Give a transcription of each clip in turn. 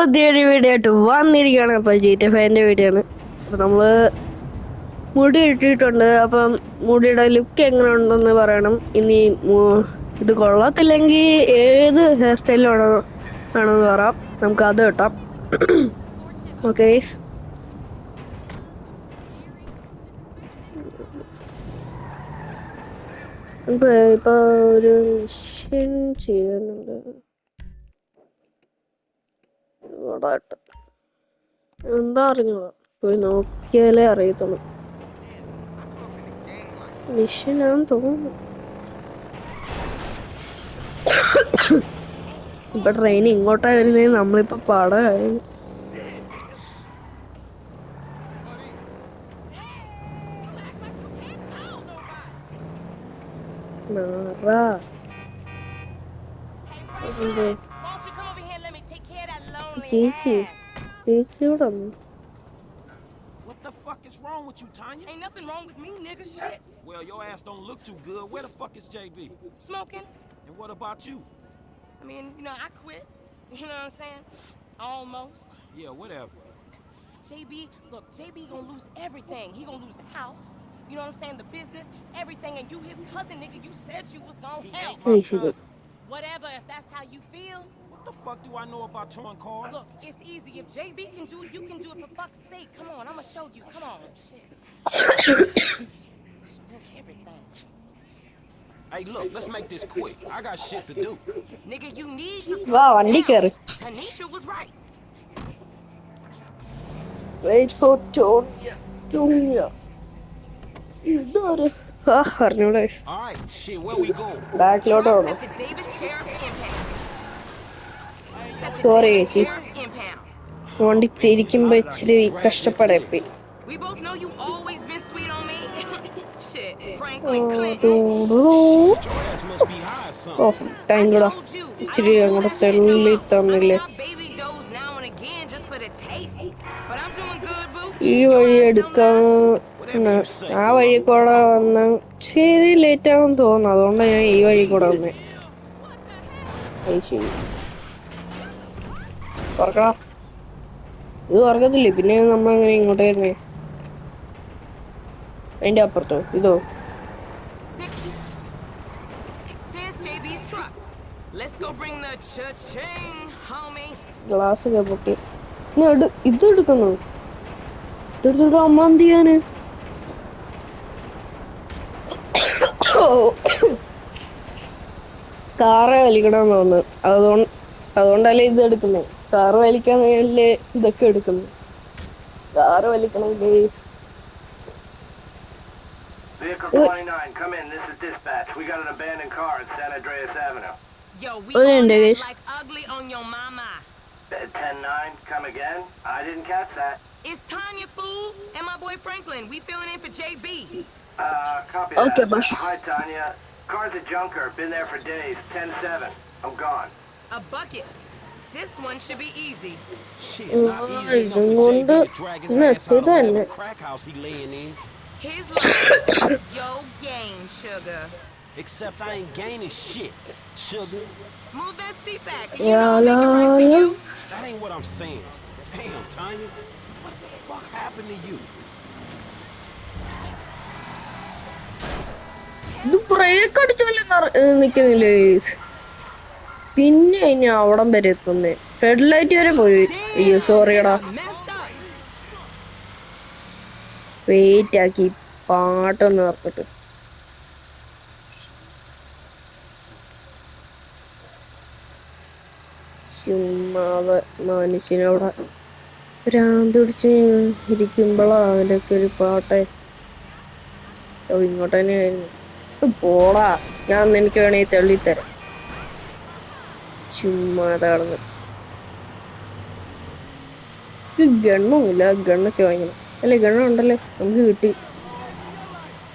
പുതിയൊരു വീഡിയോ ആയിട്ട് വന്നിരിക്കുകയാണ്. അപ്പോൾ GTA 5 വീഡിയോ ആണ്. അപ്പോൾ നമ്മൾ മുടി ഇട്ടിട്ടുണ്ട്. അപ്പം മുടിയുടെ ലുക്ക് എങ്ങനെ ഉണ്ടെന്ന് പറയണം. ഇനി ഇത് കൊള്ളത്തില്ലെങ്കിൽ ഏത് ഹെയർ സ്റ്റൈലാണോ ആണെന്ന് പറയാം. നമുക്ക് അത് കിട്ടാം. ഓക്കെ, ഇപ്പൊ ഒരു മിഷൻ ചെയ്യാനുണ്ട്. എന്താ അറിഞ്ഞൂടാ, പോയി നോക്കിയാലേ അറിയത്തുള്ളൂ. മിഷനാന്ന് തോന്നുന്നു. ഇപ്പൊ ട്രെയിൻ ഇങ്ങോട്ടാ വരുന്നത്. നമ്മളിപ്പോ പടമായി. What the fuck is wrong with you, Tanya? Ain't nothing wrong with me, nigga. Shit. Well, your ass don't look too good. Where the fuck is JB? Smoking. And what about you? I mean, I quit. You know what I'm saying? Almost. Yeah, whatever. JB, look, JB gonna lose everything. He gonna lose the house. You know what I'm saying? The business, everything. And you his cousin, nigga. You said you was gonna help. He ain't my cousin. Whatever, if that's how you feel. What the fuck do I know about towing cars? Look, it's easy. If JB can do it, you can do it. For fuck's sake, come on. I'ma show you. Come on. Shit. Everything. Hey, look, let's make this quick. I got shit to do. Nigga, you need to Wow, slow down. Tanisha was right. Wait for Tonya. അറിഞ്ഞൂടെ. All right, shit, where we go? ബാക്കിലോട്ട് പോകണം. Sorry ചേച്ചി, വണ്ടി തിരിക്കുമ്പോ ഇച്ചിരി കഷ്ടപ്പെടപ്പി. ഓ thank you. ഇച്ചിരി അങ്ങോട്ട് തെള്ളി തന്നില്ലേ. ഈ വഴി എടുക്കാൻ ആ വഴി കൂടെ വന്ന ശരി ലേറ്റ് ആവും തോന്നുന്നു. അതുകൊണ്ട് ഞാൻ ഈ വഴി കൂടെ വന്നേ. ശരി, തുറക്കടാ. ഇത് തുറക്കത്തില്ലേ, പിന്നെ നമ്മ എങ്ങനെ ഇങ്ങോട്ട് വരുന്നേ? അതിന്റെ അപ്പുറത്തോ ഇതോ? ഗ്ലാസ് ഒക്കെ പൊട്ടി. ഇത് എടുക്കുന്നു. ഇതെടുത്തിട്ട് അമ്മ എന്ത് ചെയ്യാന്? കാറ് വലിക്കണമെന്ന് തോന്നുന്നു. അതുകൊണ്ടല്ലേ ഇത് എടുക്കുന്നത്. കാറ് വലിക്കാനല്ലേ ഇതൊക്കെ എടുക്കുന്നത്. Car വലിക്കണം. Vehicle 29, come in. This is dispatch. We got an abandoned car at San Andreas Avenue. Yo, we on like ugly on your mama. 10-9, come again? I didn't catch that. It's Tanya, fool, and my boy Franklin. We filling in for JB. Copy Okay, that. boss. Hi, Tanya. Car's a junker. Been there for days. 10-7. I'm gone. A bucket. This one should be easy. Shit, not easy enough for JB to drag his ass out of whatever crack house he laying in. His life, your game, sugar. Except I ain't gaining shit, sugar. Move that seat back, and you know make it right for you. That ain't what I'm saying. Damn, Tanya. What the fuck happened to you? ഇത് break അടിച്ചാലും നിക്കുന്നില്ലേ. പിന്നെ ഇനി അവിടം വരെ എത്തുന്നേ. Headlight വരെ പോയി. അയ്യോ സോറിയടാ. Wait ആക്കി പാട്ടൊന്ന് നിർത്തിട്ട്. ചുമ്മാതെ മനുഷ്യനവിടെ ഭ്രാന്ത് പിടിച്ച് ഇരിക്കുമ്പോഴാ അവരൊക്കെ ഒരു പാട്ടെ. ഓ ഇങ്ങോട്ട് തന്നെയായിരുന്നു. പോടാ, ഞാൻ എനിക്ക് വേണമെങ്കിൽ തെള്ളിത്തരാം. ചുമ്മാതെ കടന്ന് ഗണ്ണൊന്നുമില്ല. ഗണ്ണൊക്കെ വാങ്ങിക്കണം. അല്ലേ ഗണ്ണുണ്ടല്ലേ, നമുക്ക് കിട്ടി.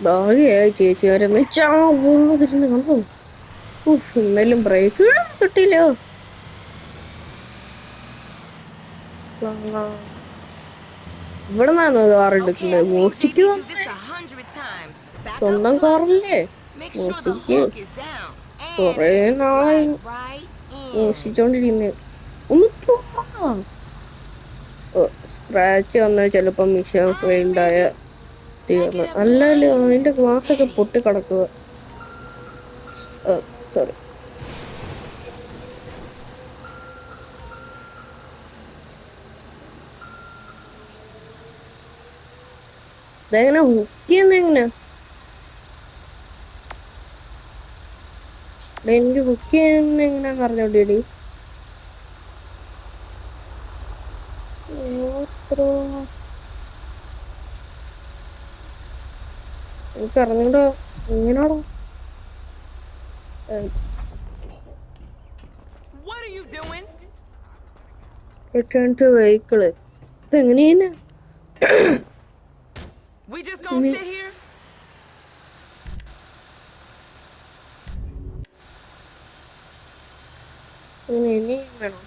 ഭാഗ്യമായി ചേച്ചിമാരൊന്ന് ചാവുന്നതിരുന്ന് കണ്ടോ. എന്നാലും ബ്രേക്ക് കിട്ടിയില്ലോ. ഇവിടെ നിന്നാണ് കാർ എടുക്കുന്നത്. മോഷ്ടിക്കുക സ്വന്തം കാറല്ലേ മോഷ്ടിക്ക്. കൊറേ നാളായി മോഷ്ടിച്ചോണ്ടിരിക്കുന്നത്. ഒന്ന് സ്ക്രാച്ച് വന്നാൽ ചിലപ്പോൾ മിഷൻ ഫെയിൽഡായ തീർന്നു. അല്ലല്ലോ അതിന്റെ ഗ്ലാസ് ഒക്കെ പൊട്ടി കിടക്കുക. സോറി. ഇതെങ്ങനെ ഹുക്ക് ചെയ്യുന്ന എങ്ങനെയാ? എനിക്ക് ഹുക്ക് ചെയ്യുന്ന എങ്ങനെയാന്ന് അറിഞ്ഞോണ്ടേടി. എനിക്ക് അറിഞ്ഞൂടാ എങ്ങനെയാണോ. What are you doing? Return to vehicle. ഇതെങ്ങനെയാണ്? We just gonna sit here? ഇനി വേണം.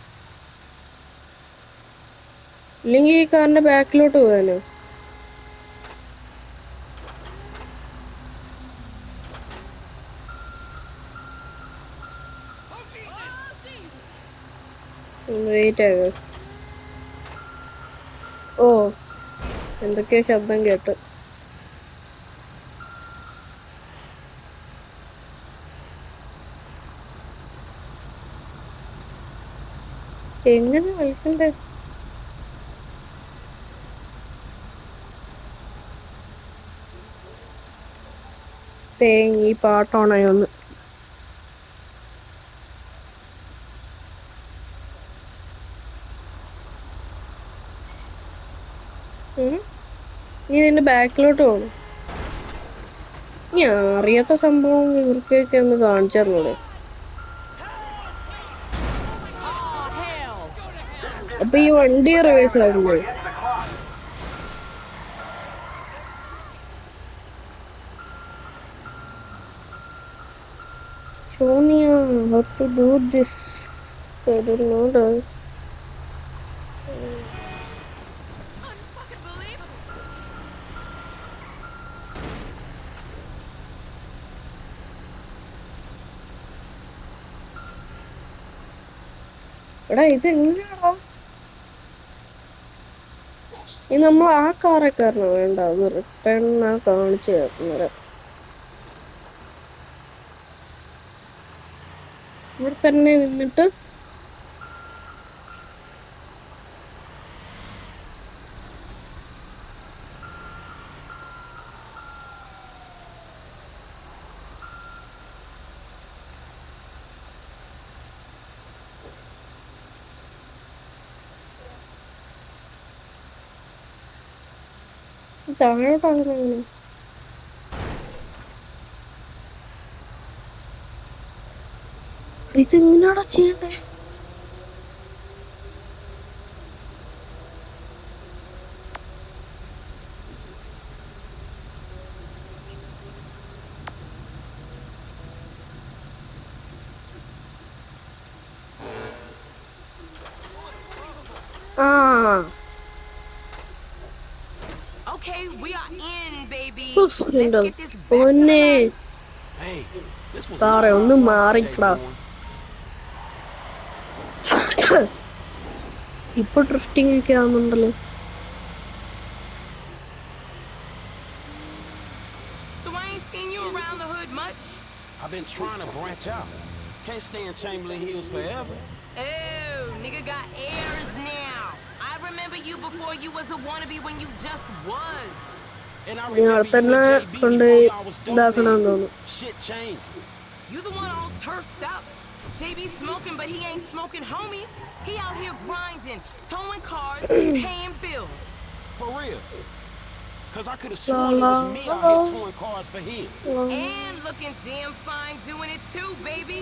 ഇല്ലെങ്കിൽ ഈ കാറിന്റെ ബാക്കിലോട്ട് പോകാനോ? വെയിറ്റ് ആകും. ഓ, എന്തൊക്കെയോ ശബ്ദം കേട്ടു. എങ്ങനെ വലിക്കണ്ടേ? ഈ പാട്ടോണയൊന്ന്. നീ ഇതിന്റെ ബാക്കിലോട്ട് പോകണം. ഞാൻ അറിയാത്ത സംഭവം ഇവർക്കൊക്കെ ഒന്ന് കാണിച്ചു തന്നൂടെ? അപ്പൊ ഈ വണ്ടി റിവേഴ്സ് ആകുമ്പോ Sonia, how to do this? I don't know that. എടാ ഇത് എങ്ങനെയാണോ? ഇനി നമ്മൾ ആ കാറെ കയറണോ? വേണ്ട, അത് റിട്ടേൺ കാണിച്ചു തരുന്നത്. ഇവിടെ തന്നെ നിന്നിട്ട് താഴോട്ടാണ്. ഇതെങ്ങനെയാണോ ചെയ്യണ്ടേ? Okay, we are in, baby. Oof, Let's window. get this back to the lines. Hey, this was സാറേ ഒന്ന് മാറിക്കടാ. ഇപ്പൊ ഡ്രിഫ്റ്റിംഗ് ഒക്കെ ആവുന്നുണ്ടല്ലോ. So I ain't seen you around the hood much? I've been trying to branch out. Can't stay in Chamberlain Hills forever. Oh, nigga got airs now. I remember you before you was a wannabe when you just was. And I ഞാൻ remember you തന്നെ and JB കൊണ്ട് before y'all was ഇതാക്കണമെന്ന് dope. തോന്നുന്നു. Shit changed. You the one all turfed up. JB smoking, but he ain't smoking homies. He out here grinding, towing cars, paying bills. For real. Cause I could have sworn it was me out here towing cars for him. And looking damn fine doing it too, baby.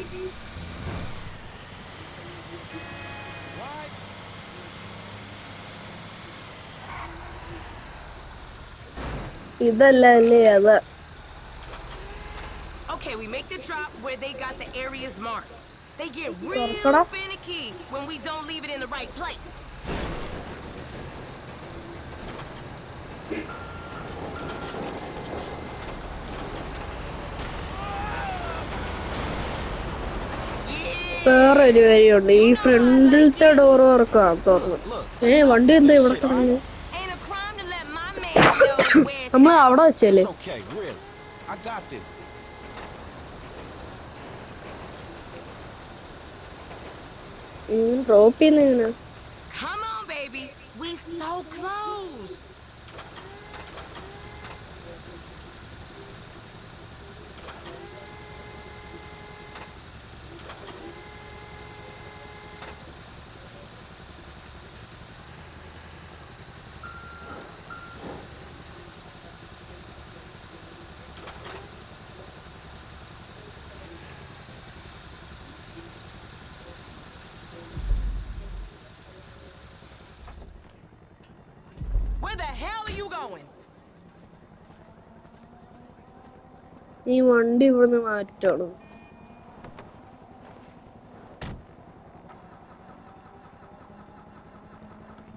ഇതല്ല അല്ലേ അത്. Okay, we make the drop where they got the areas marked. They get real തുറക്കടാ. finicky when we don't leave it in the right place. വേറൊരു വഴിയുണ്ട്. ഈ ഫ്രണ്ടിലത്തെ door തുറക്കാം തുറന്നു. വണ്ടി എന്താ ഇവിടെ കിടക്കുന്നു? Ain't a crime to let my man knows where it's നമ്മൾ at. അവിടെ വെച്ചല്ലേ? It's okay, really. I got this. Drop ചെയ്യുന്ന എങ്ങനെയാ? Come on, baby. We so close. Where the hell are you going? ഈ വണ്ടി ഇവിടുന്ന് മാറ്റണം.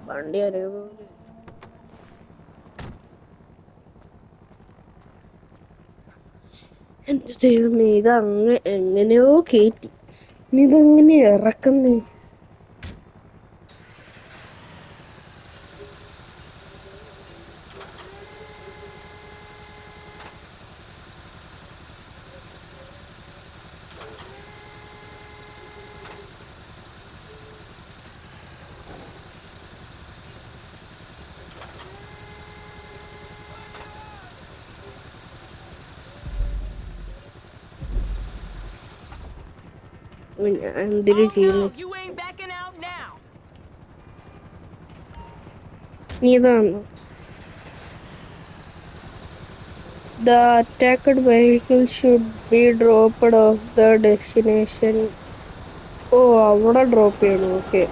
വണ്ടി അറിയുന്നു. എന്റെ ദൈവമേ, ഇത് എങ്ങനെയോ കേറ്റി. ഇതെങ്ങനെ ഇറക്കുന്നേ? ഞാൻ എന്തിനു ചെയ്യുന്നു? You ain't backing out now. നീ ഇതാണോ? The attacked vehicle should be dropped off the destination. ഓ, അവിടെ ഡ്രോപ്പ് ചെയ്യണം. Okay.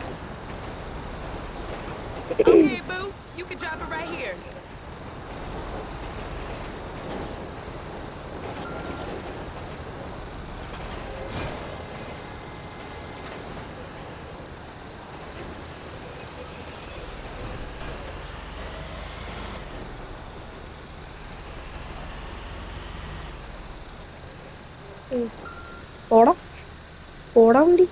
Okay, boo. You can drop it right here. ഓടാ വണ്ടി.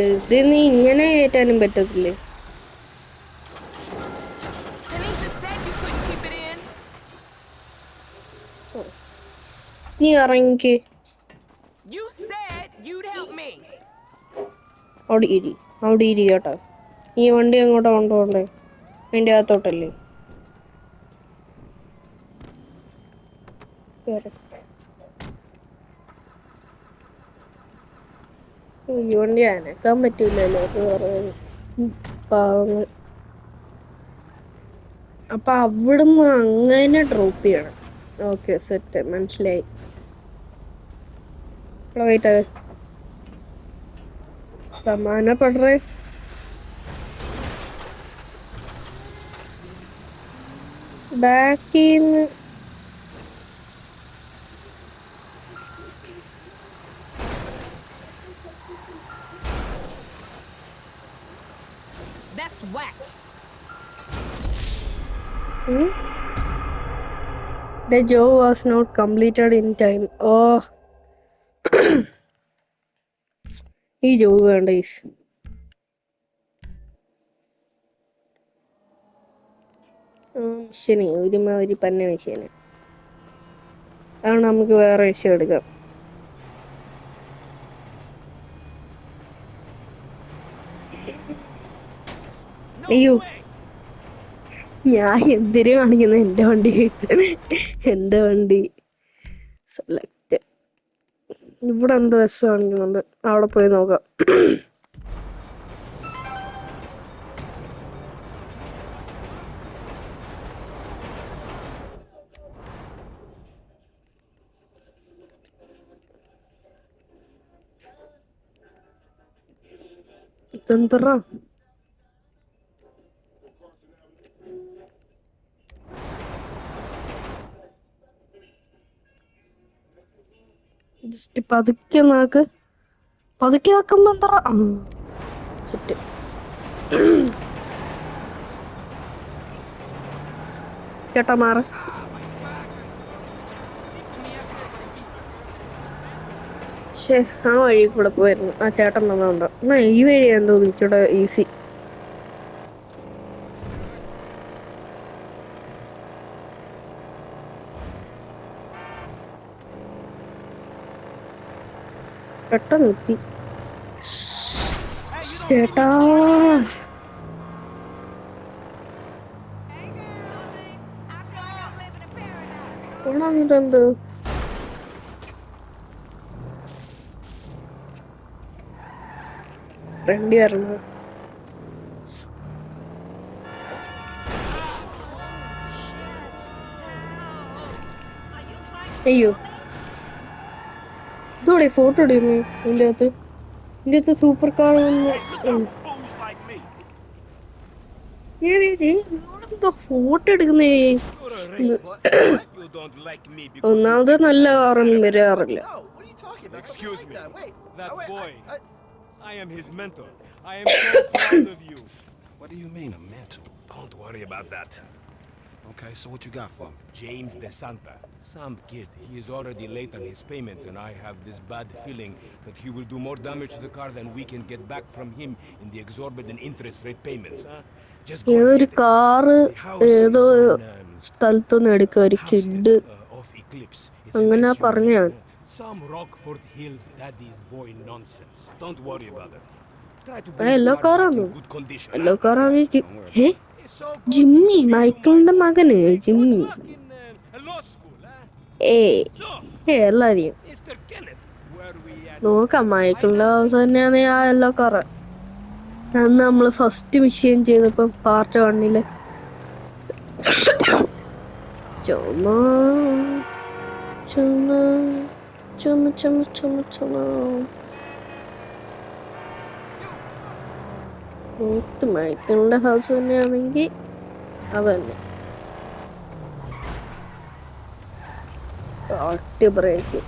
ഇത് നീ ഇങ്ങനെ കയറ്റാനും പറ്റത്തില്ലേ? Tanisha said you couldn't keep it in. നീ ഇറങ്ങിക്ക്. You said you'd help me. അവിടെ ഇരി കേട്ടോ. ഈ വണ്ടി അങ്ങോട്ടാ കൊണ്ടുപോകണ്ടേ? അതിൻ്റെ അകത്തോട്ടല്ലേ? ഈ വണ്ടി അനക്കാൻ പറ്റൂലല്ലോ. അത് പാവങ്ങൾ. അപ്പൊ അവിടുന്ന് അങ്ങനെ ഡ്രോപ്പ് ചെയ്യണം. ഓക്കെ, സെറ്റ്, മനസ്സിലായി. സമാനപ്പെടേ. ബാക്കിന്ന് That's whack. The job was not completed in time. Oh. ഈ ജോബ് വേണ്ട. മിഷന് ഒരുമാതിരി പന്ന മിഷന്. അതാണ് നമുക്ക് വേറെ വിഷയം എടുക്കാം. അയ്യോ, ഞാൻ എന്തിനു കാണിക്കുന്നത്? എന്റെ വണ്ടി സെലക്ട്. ഇവിടെ എന്തോ ബസ് കാണിക്കുന്നുണ്ട്. അവിടെ പോയി നോക്കാം. ഇതെന്തറാ? ജസ്റ്റ് പതുക്കെ നോക്ക്. പതുക്കെ വെക്കുമ്പോ എന്തറാ? സെറ്റ്. ചേട്ടാ മാറ്. പക്ഷേ ആ വഴി കൂടെ പോയിരുന്നു ആ ചേട്ടൻ വന്നതുകൊണ്ട് എന്നാ ഈ വഴി എന്തോ ഇച്ചിടെ ഈസി. പെട്ടെന്ന് എത്തി ചേട്ടാ. ഓണാന്നിട്ടെന്ത് ഫ്രണ്ടി ആയിരുന്നു. അയ്യോ ഇതോടെ ഫോട്ടോ ഇടുന്നു ഇതിൻ്റെ അകത്ത് സൂപ്പർ കാർ ഫോട്ടോ എടുക്കുന്നേ. ഒന്നാമത് നല്ല കാറൊന്നും വരാറില്ല. Excuse me. That boy. I am his mentor. I am so proud of you. What do you mean, a mentor? Don't worry about that. Okay, so what you got for me? James DeSanta. Some kid. He is already late on his payments, and I have this bad feeling that he will do more damage to the car than we can get back from him in the exorbitant interest rate payments, huh? Just go and ഏതൊരു get it. Car The house ഏതോ is on, സ്ഥലത്തുനിന്ന് എടുക്കുക ഒരു Hampstead, kid off Eclipse. It's an അങ്ങനെ SUV. പറഞ്ഞ. Some Rockford Hills daddy's boy nonsense. Don't worry about it. Try to ആ bring the yellow car back കാറാണോ? in good condition. Yellow huh? കാറാണ്. ഏ It's so good Jimmy to see you, മൈക്കിളിന്റെ മകന് Hey, good Jimmy. luck in law school, huh? So, എല്ലാരെയും Mr. Kenneth, where we at? നോക്കാം. മൈക്കിളിന്റെ house തന്നെയാണ് ആ yellow car. അന്ന് നമ്മള് first mission ചെയ്തപ്പോ പാർട്ട് 1 ചുമ ചുമ ചുമ ചുമ ചുമ ചുമ മൈക്കിളിന്റെ ഹൗസ് തന്നെയാണെങ്കിൽ അത് തന്നെ. ബ്രേക്ക്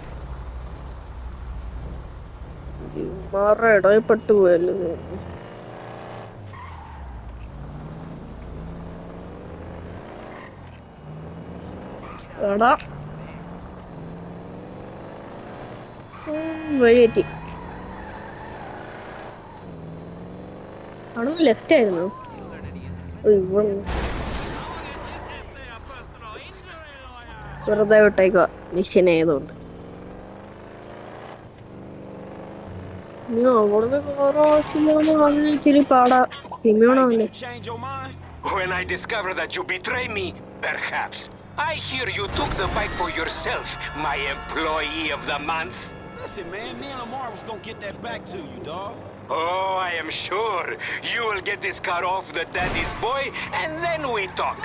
ഇടയപ്പെട്ടു പോയല്ലോ. എടാ വഴിയെറ്റി. അവിടെ ലെഫ്റ്റ് ആയിരുന്നു. വെറുതെ വിട്ടേക്കുക മിഷൻ ആയതുകൊണ്ട്. നീ അവിടുന്ന് കാറാവശ്യമാണ് ഇച്ചിരി പാടാ. സിമിയോണാവല്ലേ. When I discover that you betray me, perhaps. I hear you took the bike for yourself, my employee of the month. Listen, man, me and Lamar was gonna get that back to you, dog. Oh, I am sure you will get this car off the daddy's boy, and then we talk.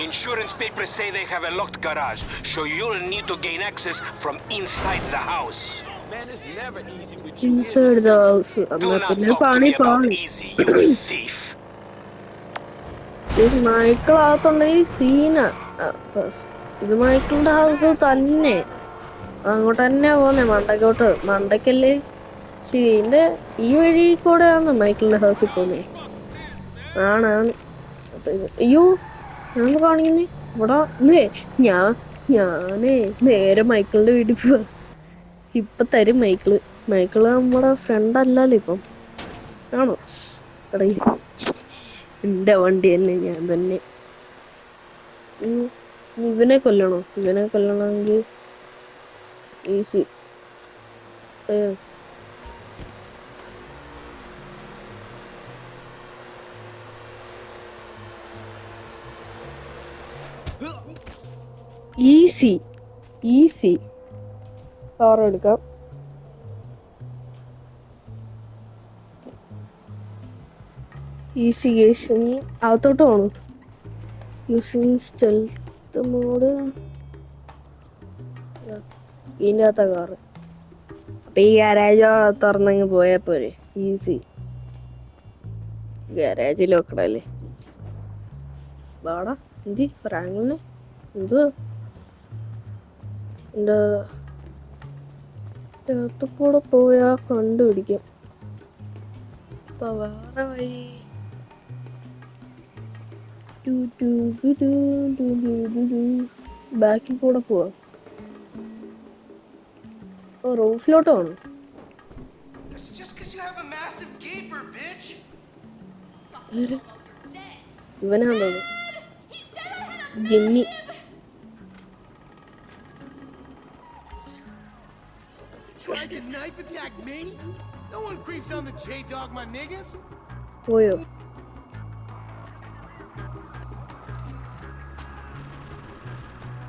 Insurance papers say they have a locked garage, so you'll need to gain access from inside the house. Man, it's never easy with you. Inside the house. Do എന്നാ not പിന്നെ talk to പണി me about കാണും. easy, you thief. മൈക്കിളാകത്തുണ്ടെങ്കിൽ Seena. ഇത് മൈക്കിളിന്റെ house തന്നെ. അങ്ങോട്ട് തന്നെ പോന്നെ മണ്ടക്കോട്ട്. മണ്ടക്കല്ലേ ഇതിന്റെ ഈ വഴി കൂടെയാണ് മൈക്കിളിന്റെ ഹൗസിൽ പോന്നെ. ആണാണ്. അയ്യോ ഞാൻ കാണിക്കുന്നേ ഇവിടെ. ഞാനേ നേരെ മൈക്കിളിന്റെ വീട്ടിൽ പോവാ. ഇപ്പൊ തരും മൈക്കിള് നമ്മുടെ ഫ്രണ്ട് അല്ലല്ലോ ഇപ്പം. ആണോ? എന്റെ വണ്ടി തന്നെ, ഞാൻ തന്നെ. ഇവനെ കൊല്ലണമെങ്കിൽ ഈസി. ഈസി കാർ എടുക്കാം. Easy case. നീ അകത്തോട്ട് പോകണം. Using stealth mode. ഇതിൻ്റെ അകത്ത കാറ്. അപ്പൊ ഈ ഗാരേജ് തുറന്നങ്ങ് പോയാ പോരെ. ഈസി. ഗാരേജിൽ വെക്കണല്ലേ. വാടാ എന്തി ഫ്രാങ്കിളിന് എന്ത് എൻ്റെ അകത്ത് കൂടെ പോയാ കണ്ടുപിടിക്കാം. അപ്പൊ വേറെ വഴി ബാക്കിൽ കൂടെ പോവാം. റൂഫിലോട്ട് പോകണം. It's just because you have a massive gaper, bitch. ഇവനാണോ Jimmy? Tried to knife attack me? No one creeps on the J-Dog, my niggas. പോയോ?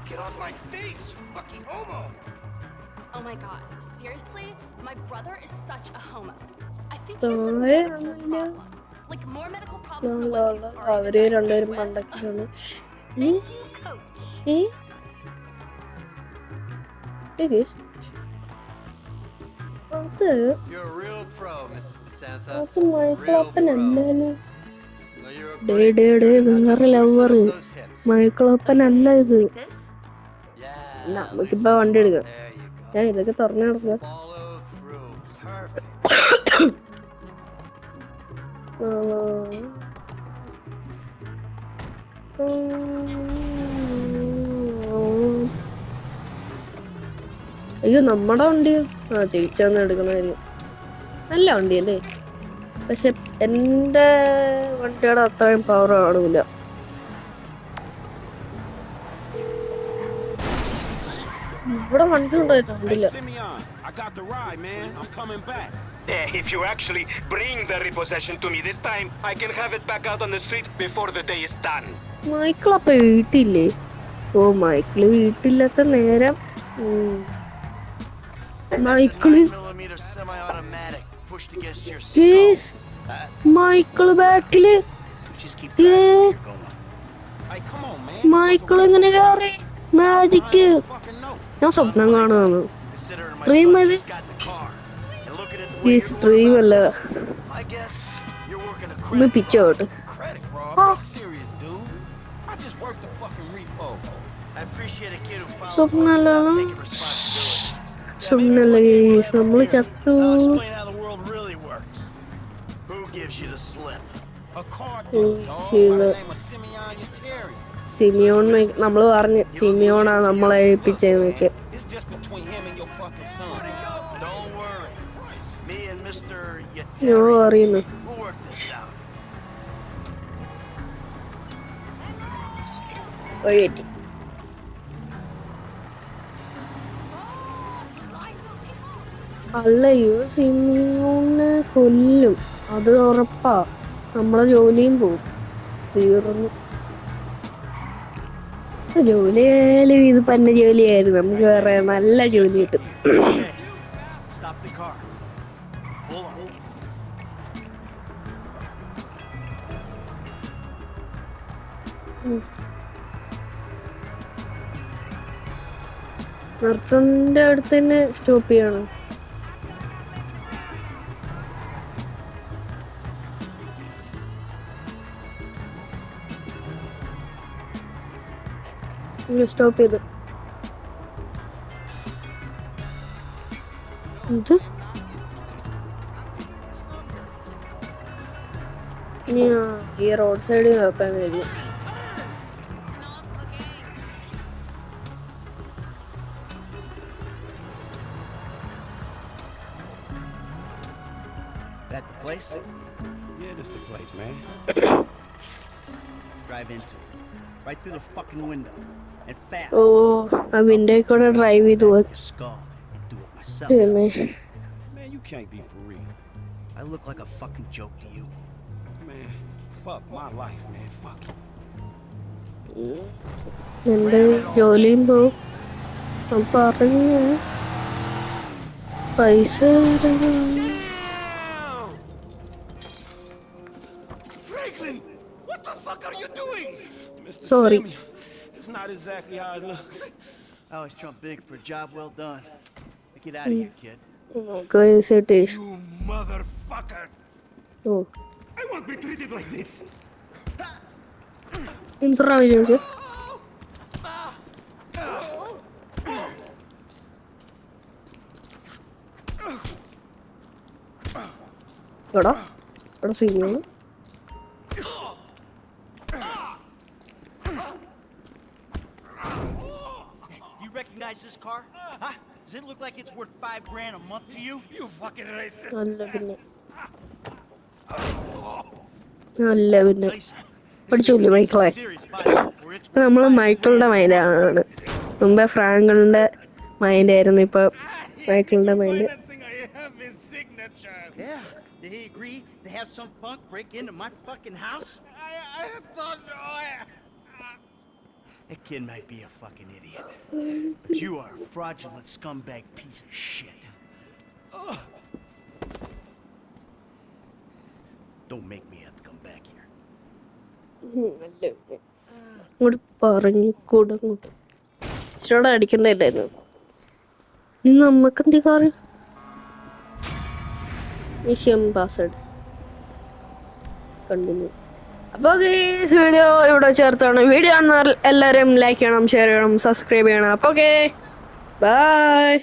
Get off my face, you fucking homo. Oh my god, seriously? My brother is such a homo. I think he's Sorry, some medical Amelia. problem. Like more medical problems than the ones he's already അവര് been രണ്ടുപേരും diagnosed with. മണ്ടക്കിലാണ്. Thank you, coach. അത് You're a real pro, Mrs. DeSanta. അത് മൈക്കിളപ്പനല്ലല്ലോ. Well, you're a day great day day student. Now just വേറെ loosen lover up those hips. മൈക്കിളപ്പനല്ല ഇത്. This? Yeah, നമുക്കിപ്പോ വണ്ടി എടുക്കാം. there you go. ഞാൻ ഇതൊക്കെ തുറന്നു കിടക്കുക. Follow through. Perfect. അയ്യോ നമ്മുടെ വണ്ടിയോ? ആ തിരിച്ചൊന്നും എടുക്കണമായിരുന്നു. നല്ല വണ്ടിയല്ലേ, പക്ഷെ എൻ്റെ വണ്ടിയുടെ അത്രയും പവർ കാണില്ല. ഇവിടെ വണ്ടി Hey, ഉണ്ടായിട്ടില്ല. Simeon, I got the ride, man. I'm coming back. If you actually bring the repossession to me this time, I can have it back out on the street before the day is done. മൈക്കിളപ്പ വീട്ടില്ലേ? Oh Michael വീട്ടില്ലാത്ത നേരം. Michael Semi-automatic pushed against your Yes. Michael ബാക്കില്. Just keep Yeah. going. Hey, come on, man. Michael എങ്ങനെ കയറി? Magic. Fucking no. ഞാൻ സ്വപ്നം കാണുന്നു. Considering my Dream son of just it. got the car. And looking at the way ഈ you're stream going അല്ല. about it, I guess you're working a ഒന്ന് credit പിച്ചോട്ട്. Credit fraud? Huh? Be serious, dude. I just worked the fucking repo. I appreciate a kid who follows സ്വപ്നമല്ല. orders without taking responsibility. സ്വപ്നമല്ല guys, നമ്മള് ചത്തു. Now explain how the world really works. Who gives you the slip? A car dude, dog, by shit. the name of Simeon Yeteri. Simeon നമ്മള് പറഞ്ഞ് സിമിയോണാ നമ്മളെ ഏൽപ്പിച്ചതൊക്കെ. It's just between him and your fucking son. Don't worry. Me and Mr. ഞാൻ Yeteri, പറയുന്നു. we'll work this out. വഴിയെറ്റി. അല്ലയോ, സിമിയോനെ കൊല്ലും, അത് ഉറപ്പാ. നമ്മളെ ജോലിയും പോകും, തീർന്നു. ജോലിയായാലും ഇത് പന്ന ജോലിയായിരുന്നു, നമുക്ക് വേറെ നല്ല ജോലി കിട്ടും. Okay. Stop the car. Hold on. നിർത്തന്റെ അടുത്ത് തന്നെ സ്റ്റോപ്പ് ചെയ്യണം. സ്റ്റോപ്പ് ചെയ്ത് ഇത് ഈ റോഡ് സൈഡിൽ നിർത്താൻ കഴിയും. That the place? Yeah, this the place, man. Drive into it. Right through the fucking window. And fast. ഓ, ആ വിൻഡോ കൂടെ ഡ്രൈവ് ചെയ്ത് പോവാൻ. Your skull. Do it myself. Man, you can't be for real. I look like a fucking joke to you. Man, fuck my life, man. Fuck it. എന്റെ ജോലിയും പോവും. പറഞ്ഞു പൈസ Franklin, what the fuck are you doing? Mr. Sorry. Simeon, it's not exactly how it looks. I always trump big for a job well done. Now get out of here, kid. Taste. You motherfucker! Oh, I won't be treated like this. എന്താ വിചാരിച്ചു? എടാ എടാ cinema You recognize this car? Huh? Does it look like it's worth $5 grand a month to you? You fucking racist. അല്ല പിന്നെ അല്ല പിന്നെ Tell you something. പഠിച്ചൂല്ലേ മൈക്കിളെ Serious buy or it's ഇപ്പൊ നമ്മള് മൈക്കിളിന്റെ മൈൻഡാണ് മുമ്പേ ഫ്രാങ്കിളിന്റെ മൈൻഡ് ആയിരുന്നു ഇപ്പൊ മൈക്കിളിന്റെ mind Financing, I have his signature. Yeah. Did he agree to have some punk break into my fucking house? I don't know. That kid might be a fucking idiot. But you are a fraudulent scumbag piece of shit. Don't make me have to come back here. അങ്ങോട്ട് പറഞ്ഞു കൂടെ അങ്ങോട്ട് ഇച്ചിരി അടിക്കണ്ടായിരുന്നു ഇനി നമുക്ക് എന്ത് car mission password continue. അപ്പോൾ ഈ വീഡിയോ ഇവിടെ ചേർത്താണ്. വീഡിയോ കാണുന്നവർ എല്ലാവരും ലൈക്ക് ചെയ്യണം, ഷെയർ ചെയ്യണം, സബ്സ്ക്രൈബ് ചെയ്യണം. അപ്പോൾ ഓക്കെ ബൈ.